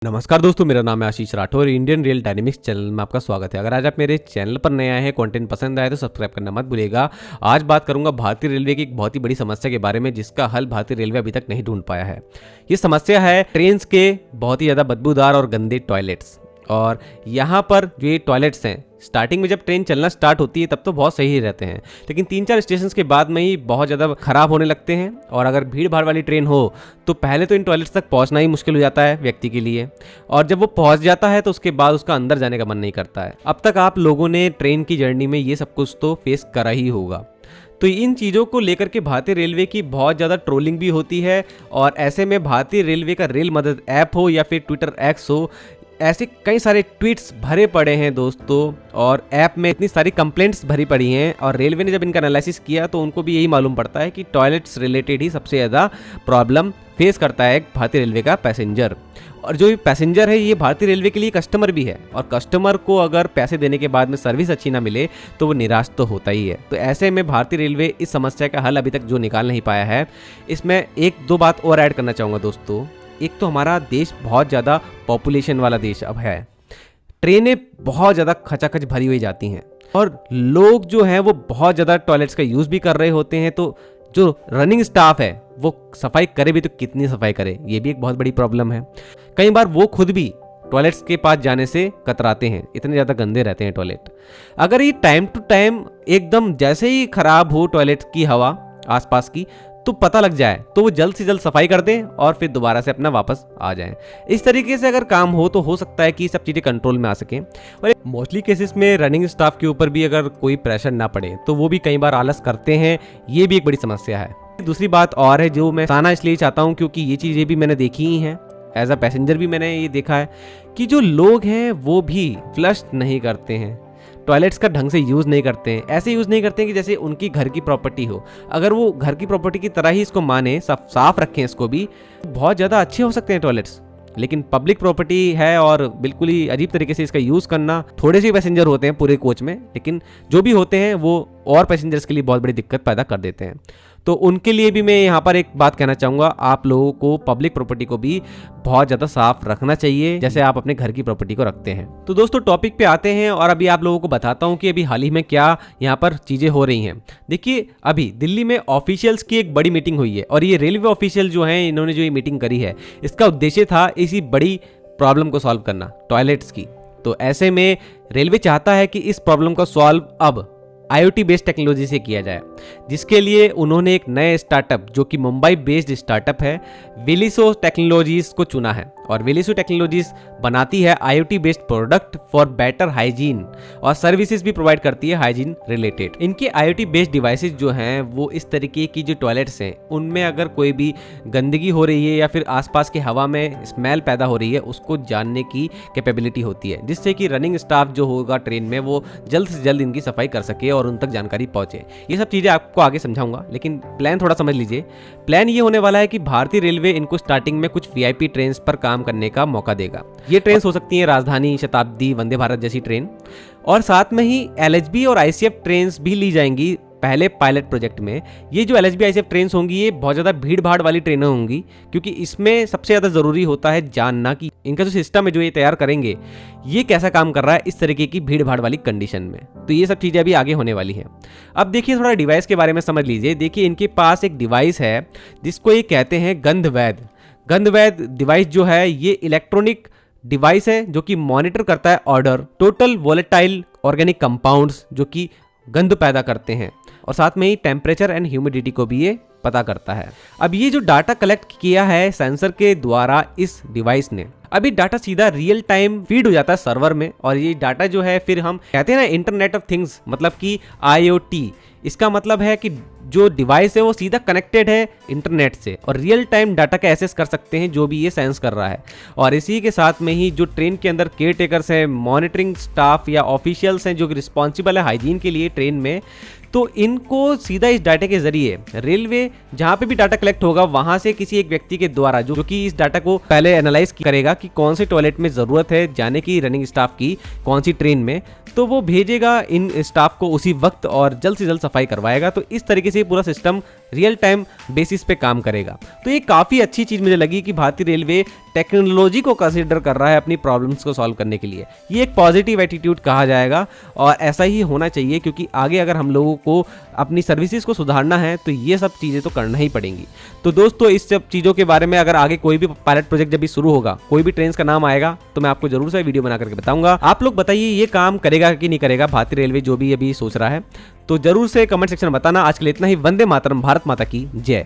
नमस्कार दोस्तों, मेरा नाम है Ashish Rathore. Indian real dynamics channel में आपका स्वागत है। अगर आज आप मेरे चैनल पर नए आए हैं, कंटेंट पसंद आए तो सब्सक्राइब करना मत भूलिएगा। आज बात करूंगा भारतीय रेलवे की एक बहुत ही बड़ी समस्या के बारे में, जिसका हल भारतीय रेलवे अभी तक नहीं ढूंढ पाया है। ये समस्या है ट्रेन के बहुत ही ज़्यादा बदबूदार और गंदे टॉयलेट्स। और यहाँ पर जो ये टॉयलेट्स हैं, स्टार्टिंग में जब ट्रेन चलना स्टार्ट होती है तब तो बहुत सही रहते हैं, लेकिन 3-4 स्टेशन के बाद में ही बहुत ज़्यादा ख़राब होने लगते हैं। और अगर भीड़ भाड़ वाली ट्रेन हो तो पहले तो इन टॉयलेट्स तक पहुंचना ही मुश्किल हो जाता है व्यक्ति के लिए, और जब वो पहुंच जाता है तो उसके बाद उसका अंदर जाने का मन नहीं करता है। अब तक आप लोगों ने ट्रेन की जर्नी में ये सब कुछ तो फेस करा ही होगा। तो इन चीज़ों को लेकर के भारतीय रेलवे की बहुत ज़्यादा ट्रोलिंग भी होती है, और ऐसे में भारतीय रेलवे का रेल मदद ऐप हो या फिर ट्विटर एक्स हो, ऐसे कई सारे ट्वीट्स भरे पड़े हैं दोस्तों, और ऐप में इतनी सारी कंप्लेंट्स भरी पड़ी हैं। और रेलवे ने जब इनका एनालिसिस किया तो उनको भी यही मालूम पड़ता है कि टॉयलेट्स रिलेटेड ही सबसे ज़्यादा प्रॉब्लम फेस करता है भारतीय रेलवे का पैसेंजर। और जो पैसेंजर है ये भारतीय रेलवे के लिए कस्टमर भी है, और कस्टमर को अगर पैसे देने के बाद में सर्विस अच्छी ना मिले तो वो निराश तो होता ही है। तो ऐसे में भारतीय रेलवे इस समस्या का हल अभी तक जो निकाल नहीं पाया है, इसमें 1-2 बात और ऐड करना चाहूँगा दोस्तों। एक तो हमारा देश बहुत ज़्यादा पॉपुलेशन वाला देश अब है, ट्रेनें बहुत ज़्यादा खचाखच भरी हुई जाती हैं, और लोग जो हैं वो बहुत ज़्यादा टॉयलेट्स का यूज़ भी कर रहे होते हैं। तो जो रनिंग स्टाफ है वो सफाई करे भी तो कितनी सफाई करे, ये भी एक बहुत बड़ी प्रॉब्लम है। कई बार वो खुद भी टॉयलेट्स के पास जाने से कतराते हैं, इतने ज़्यादा गंदे रहते हैं टॉयलेट। अगर ये टाइम टू टाइम एकदम जैसे ही खराब हो टॉयलेट की हवा आसपास की तो पता लग जाए तो वो जल्द से जल्द सफाई कर दें और फिर दोबारा से अपना वापस आ जाएं। इस तरीके से अगर काम हो तो हो सकता है कि सब चीज़ें कंट्रोल में आ सकें। और मोस्टली केसेस में रनिंग स्टाफ के ऊपर भी अगर कोई प्रेशर ना पड़े तो वो भी कई बार आलस करते हैं, ये भी एक बड़ी समस्या है। दूसरी बात और है जो मैं बताना इसलिए चाहता हूँ क्योंकि ये चीज़ें भी मैंने देखी ही हैं, एज अ पैसेंजर भी मैंने ये देखा है कि जो लोग हैं वो भी फ्लश नहीं करते हैं, टॉयलेट्स का ढंग से यूज़ नहीं करते हैं। ऐसे यूज़ नहीं करते हैं कि जैसे उनकी घर की प्रॉपर्टी हो। अगर वो घर की प्रॉपर्टी की तरह ही इसको माने, साफ रखें इसको भी, बहुत ज़्यादा अच्छे हो सकते हैं टॉयलेट्स। लेकिन पब्लिक प्रॉपर्टी है और बिल्कुल ही अजीब तरीके से इसका यूज़ करना, थोड़े से पैसेंजर होते हैं पूरे कोच में, लेकिन जो भी होते हैं वो और पैसेंजर्स के लिए बहुत बड़ी दिक्कत पैदा कर देते हैं। तो उनके लिए भी मैं यहाँ पर एक बात कहना चाहूँगा, आप लोगों को पब्लिक प्रॉपर्टी को भी बहुत ज़्यादा साफ रखना चाहिए जैसे आप अपने घर की प्रॉपर्टी को रखते हैं। तो दोस्तों टॉपिक पे आते हैं, और अभी आप लोगों को बताता हूँ कि अभी हाल ही में क्या यहाँ पर चीज़ें हो रही हैं। देखिए, अभी दिल्ली में ऑफिशियल्स की एक बड़ी मीटिंग हुई है, और ये रेलवे ऑफिशियल जो हैं इन्होंने जो ये मीटिंग करी है, इसका उद्देश्य था इसी बड़ी प्रॉब्लम को सॉल्व करना, टॉयलेट्स की। तो ऐसे में रेलवे चाहता है कि इस प्रॉब्लम का सॉल्व अब IoT बेस्ड टेक्नोलॉजी से किया जाए, जिसके लिए उन्होंने एक नए स्टार्टअप जो कि मुंबई बेस्ड स्टार्टअप है, वेलिसो टेक्नोलॉजीज को चुना है। और वेलिसो टेक्नोलॉजीज बनाती है IoT based product for better hygiene, और सर्विसेज भी प्रोवाइड करती है हाइजीन रिलेटेड। इनके IoT बेस्ड डिवाइसेस जो हैं वो इस तरीके की जो टॉयलेट्स हैं उनमें अगर कोई भी गंदगी हो रही है या फिर आसपास की हवा में स्मेल पैदा हो रही है उसको जानने की कैपेबिलिटी होती है, जिससे कि रनिंग स्टाफ जो होगा ट्रेन में वो जल्द से जल्द इनकी सफाई कर सके और उन तक जानकारी पहुंचे। ये सब चीज़ें आपको आगे समझाऊंगा, लेकिन प्लान थोड़ा समझ लीजिए। प्लान ये होने वाला है कि भारतीय रेलवे इनको स्टार्टिंग में कुछ VIP ट्रेन्स पर काम करने का मौका देगा। ये ट्रेन्स हो सकती हैं राजधानी, शताब्दी, वंदे भारत जैसी ट्रेन, और साथ में ही LHB और ICF ट्रेन्स भी ली जाएंगी पहले पायलट प्रोजेक्ट में। ये जो LHB ICF ट्रेन्स होंगी ये बहुत ज़्यादा भीड़ भाड़ वाली ट्रेनें होंगी, क्योंकि इसमें सबसे ज़्यादा ज़रूरी होता है जानना कि इनका जो सिस्टम है जो ये तैयार करेंगे ये कैसा काम कर रहा है इस तरीके की भीड़ भाड़ वाली कंडीशन में। तो ये सब चीज़ें अभी आगे होने वाली हैं। अब देखिए थोड़ा डिवाइस के बारे में समझ लीजिए। देखिए इनके पास एक डिवाइस है जिसको ये कहते हैं गंधवैध। गंधवैध डिवाइस जो है ये इलेक्ट्रॉनिक डिवाइस है जो कि मॉनिटर करता है order total volatile organic compounds जो कि गंध पैदा करते हैं, और साथ में ही टेम्परेचर एंड ह्यूमिडिटी को भी ये पता करता है। अब ये जो डाटा कलेक्ट किया है सेंसर के द्वारा इस डिवाइस ने, अभी डाटा सीधा रियल टाइम फीड हो जाता है सर्वर में, और ये डाटा जो है फिर हम कहते हैं ना इंटरनेट ऑफ थिंग्स, मतलब कि IoT। इसका मतलब है कि जो डिवाइस है वो सीधा कनेक्टेड है इंटरनेट से, और रियल टाइम डाटा का एक्सेस कर सकते हैं जो भी ये सेंस कर रहा है। और इसी के साथ में ही जो ट्रेन के अंदर केयर टेकर्स हैं, मॉनिटरिंग स्टाफ या ऑफिशियल्स हैं जो कि रिस्पॉन्सिबल है हाइजीन के लिए ट्रेन में, तो इनको सीधा इस डाटा के जरिए रेलवे जहाँ पे भी डाटा कलेक्ट होगा वहाँ से किसी एक व्यक्ति के द्वारा जो कि इस डाटा को पहले एनालाइज करेगा कि कौन से टॉयलेट में ज़रूरत है जाने की रनिंग स्टाफ की, कौन सी ट्रेन में, तो वो भेजेगा इन स्टाफ को उसी वक्त और जल्द से जल्द सफाई करवाएगा। तो इस तरीके से पूरा सिस्टम रियल टाइम बेसिस पे काम करेगा। तो ये काफ़ी अच्छी चीज़ मुझे लगी कि भारतीय रेलवे टेक्नोलॉजी को कंसीडर कर रहा है अपनी प्रॉब्लम्स को सॉल्व करने के लिए। ये एक पॉजिटिव एटीट्यूड कहा जाएगा और ऐसा ही होना चाहिए, क्योंकि आगे अगर हम लोगों को अपनी सर्विसेज को सुधारना है तो ये सब चीज़ें तो करना ही पड़ेंगी। तो दोस्तों, इस सब चीज़ों के बारे में अगर आगे कोई भी पायलट प्रोजेक्ट जब भी शुरू होगा, कोई भी ट्रेन का नाम आएगा, तो मैं आपको जरूर से वीडियो बना करके बताऊंगा। आप लोग बताइए ये काम करेगा कि नहीं करेगा भारतीय रेलवे, जो भी अभी सोच रहा है। तो जरूर से कमेंट सेक्शन में बताना। आज के लिए इतना ही। वंदे मातरम, भारत माता की जय।